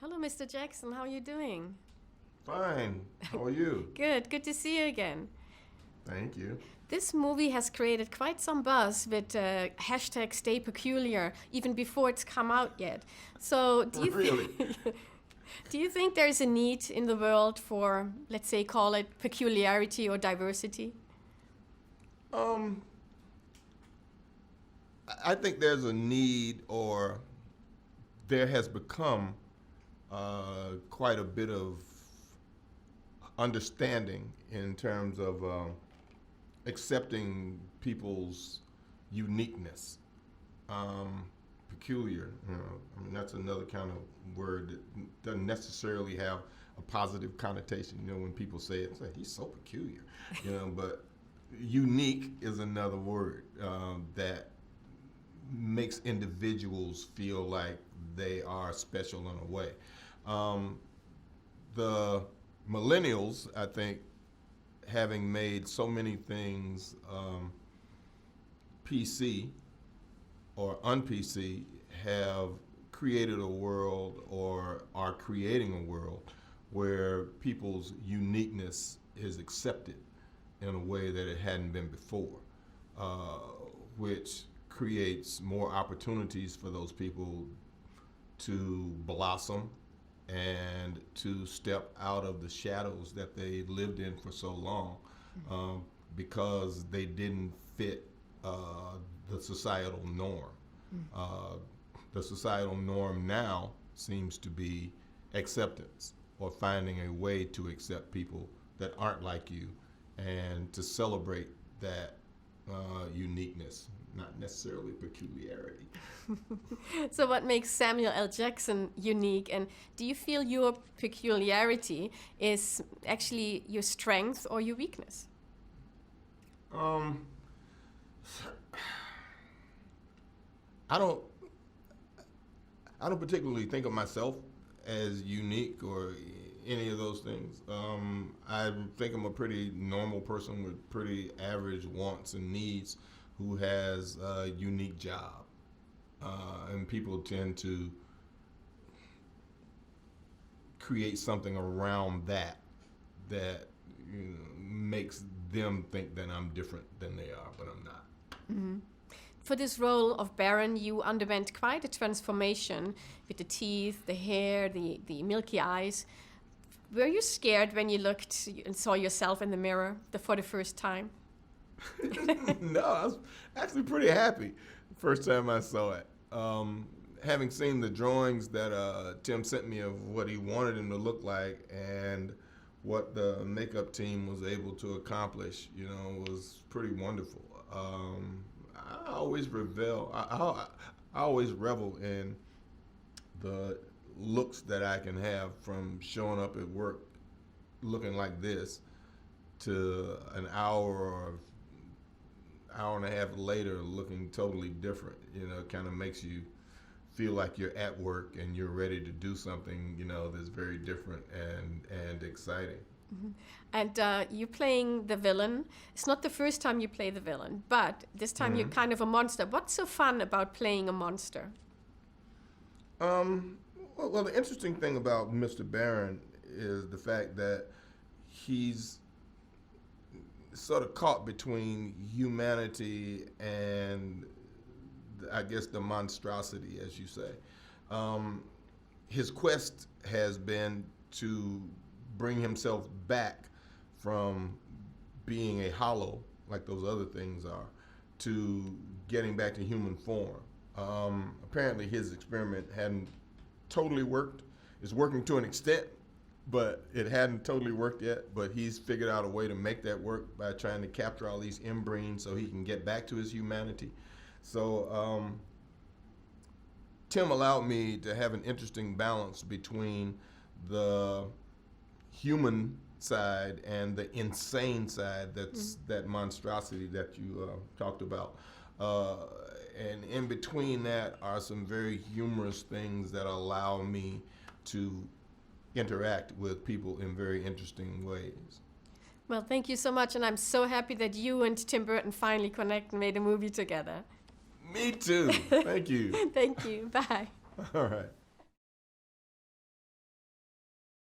Hello, Mr. Jackson. How are you doing? Fine. How are you? Good. Good to see you again. Thank you. This movie has created quite some buzz with hashtag Stay Peculiar, even before it's come out yet. So, Really? do you think there's a need in the world for, let's say, call it peculiarity or diversity? Um, I think there's a need, or there has become quite a bit of understanding in terms of accepting people's uniqueness. Peculiar, I mean, that's another kind of word that doesn't necessarily have a positive connotation. When people say it, it's like, he's so peculiar, but unique is another word that makes individuals feel like they are special in a way. The millennials, I think, having made so many things PC or un-PC, have created a world, or are creating a world where people's uniqueness is accepted in a way that it hadn't been before, which creates more opportunities for those people to blossom and to step out of the shadows that they lived in for so long, because they didn't fit the societal norm. The societal norm now seems to be acceptance, or finding a way to accept people that aren't like you and to celebrate that uniqueness, not necessarily peculiarity. So, what makes Samuel L. Jackson unique? And do you feel your peculiarity is actually your strength or your weakness? Um, I don't I don't particularly think of myself as unique or any of those things. I think I'm a pretty normal person with pretty average wants and needs who has a unique job. And people tend to create something around that makes them think that I'm different than they are, but I'm not. Mm-hmm. For this role of Baron, you underwent quite a transformation with the teeth, the hair, the milky eyes. Were you scared when you looked and saw yourself in the mirror for the first time? No, I was actually pretty happy the first time I saw it. Having seen the drawings that Tim sent me of what he wanted him to look like and what the makeup team was able to accomplish, was pretty wonderful. I always I always revel in the looks that I can have from showing up at work looking like this to an hour or hour and a half later looking totally different. It kind of makes you feel like you're at work and you're ready to do something, that's very different and exciting. Mm-hmm. And you're playing the villain. It's not the first time you play the villain, but this time you're kind of a monster. What's so fun about playing a monster? Well, the interesting thing about Mr. Barron is the fact that he's sort of caught between humanity and, I guess, the monstrosity, as you say. His quest has been to bring himself back from being a hollow, like those other things are, to getting back to human form. Apparently his experiment hadn't totally worked. It's working to an extent, but it hadn't totally worked yet. But he's figured out a way to make that work by trying to capture all these embryons so he can get back to his humanity. So Tim allowed me to have an interesting balance between the human side and the insane side, that's that monstrosity that you talked about. And in between that are some very humorous things that allow me to interact with people in very interesting ways. Well, thank you so much, and I'm so happy that you and Tim Burton finally connect and made a movie together. Me too. Thank you. Thank you. Bye. All right.